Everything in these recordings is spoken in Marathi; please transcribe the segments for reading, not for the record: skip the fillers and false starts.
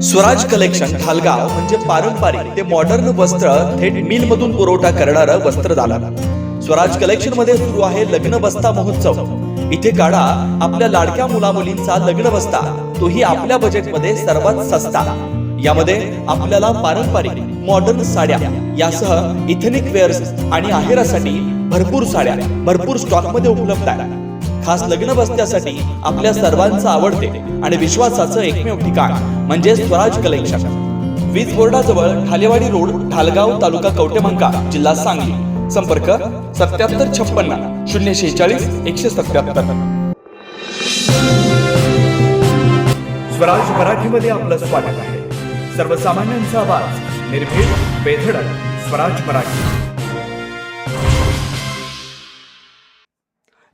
स्वराज कलेक्शन ढालगाव म्हणजे पारंपरिक ते मॉडर्न वस्त्र थेट मिल मधून पुरवठा करणारं वस्त्रदालन. स्वराज कलेक्शन मध्ये सुरू आहे लग्न बस्ता महोत्सव. इथे काढा आपल्या लाडक्या मुलामुलींचा लग्न बस्ता, तोही आपल्या बजेटमध्ये सर्वात सस्ता. यामध्ये आपल्याला पारंपरिक मॉडर्न साड्या यासह इथेनिक वेअर्स आणि आहेरासाठी भरपूर साड्या भरपूर स्टॉक मध्ये उपलब्ध आहे. खास लग्न बस्त्यासाठी आपल्या सर्वांचं आवडते आणि विश्वासाचं एकमेव ठिकाण म्हणजे स्वराज कलेक्शन. वीज बोर्डाजवळ ठालेवाडी रोड, ढालगाव, तालुका कवटेमंका, जिल्हा सांगली. संपर्क 7756 046 177. स्वराज मराठीमध्ये आपलं स्वागत आहे. सर्वसामान्यांचा आवाज, निर्भीड, बेधडक. स्वराज मराठी.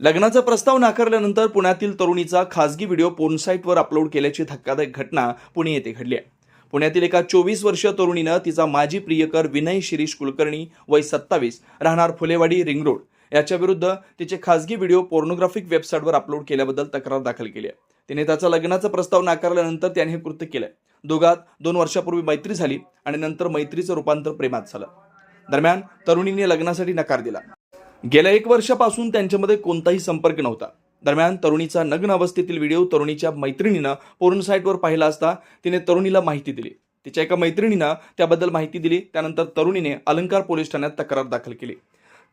लग्नाचा प्रस्ताव नाकारल्यानंतर पुण्यातील तरुणीचा खासगी व्हिडिओ पोर्न साईटवर अपलोड केल्याची धक्कादायक घटना पुणे येथे घडली आहे. पुण्यातील एका 24 वर्षीय तरुणीनं तिचा माजी प्रियकर विनय शिरीष कुलकर्णी वय 27 राहणार फुलेवाडी रिंग रोड याच्या विरुद्ध तिचे खासगी व्हिडिओ पोर्नोग्राफिक वेबसाईटवर अपलोड केल्याबद्दल तक्रार दाखल केली आहे. तिने त्याचा लग्नाचा प्रस्ताव नाकारल्यानंतर त्याने हे कृत्य केलंय. दोघात 2 वर्षापूर्वी मैत्री झाली आणि नंतर मैत्रीचं रूपांतर प्रेमात झालं. दरम्यान तरुणीने लग्नासाठी नकार दिला. गेल्या 1 वर्षापासून त्यांच्यामध्ये कोणताही संपर्क नव्हता. दरम्यान तरुणीचा नग्न अवस्थेतील व्हिडिओ तरुणीच्या मैत्रिणीनं पोर्न साईटवर पाहिला असता तिने तरुणीला माहिती दिली. तिच्या एका मैत्रिणीनं त्याबद्दल माहिती दिली. त्यानंतर तरुणीने अलंकार पोलीस ठाण्यात तक्रार दाखल केली.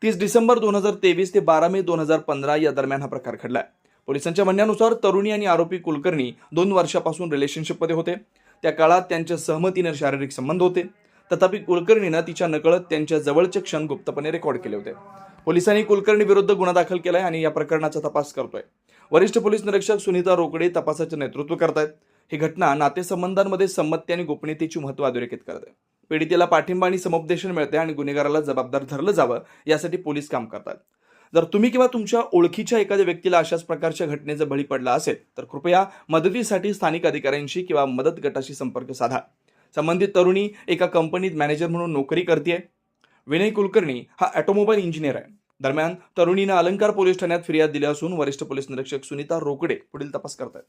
30 डिसेंबर 2023 ते 12 मे 2015 या दरम्यान हा प्रकार घडलाय. पोलिसांच्या म्हणण्यानुसार तरुणी आणि आरोपी कुलकर्णी 2 वर्षापासून रिलेशनशिपमध्ये होते. त्या काळात त्यांच्या सहमतीने शारीरिक संबंध होते. तथापि कुलकर्णीनं तिच्या नकळत त्यांच्या जवळचे क्षण गुप्तपणे रेकॉर्ड केले होते. पोलिसांनी कुलकर्णी विरुद्ध गुन्हा दाखल केलाय आणि या प्रकरणाचा तपास करतोय. वरिष्ठ पोलीस निरीक्षक सुनीता रोकडे तपासाचे नेतृत्व करतायत. ही घटना नातेसंबंधांमध्ये संमती आणि गोपनीयतेची महत्त्व अधोरेखित करते. पीडितेला पाठिंबा आणि समुपदेशन मिळते आणि गुन्हेगाराला जबाबदार धरलं जावं यासाठी पोलीस काम करतात. जर तुम्ही किंवा तुमच्या ओळखीच्या एखाद्या व्यक्तीला अशाच प्रकारच्या घटनेचा बळी पडला असेल तर कृपया मदतीसाठी स्थानिक अधिकाऱ्यांशी किंवा मदत गटाशी संपर्क साधा. संबंधित तरुणी एका कंपनीत मॅनेजर म्हणून नोकरी करते. विनय कुलकर्णी हा ऑटोमोबाईल इंजिनियर आहे. दरम्यान तरुणीनं अलंकार पोलीस ठाण्यात फिर्याद दिली असून वरिष्ठ पोलीस निरीक्षक सुनीता रोकडे पुढील तपास करतात.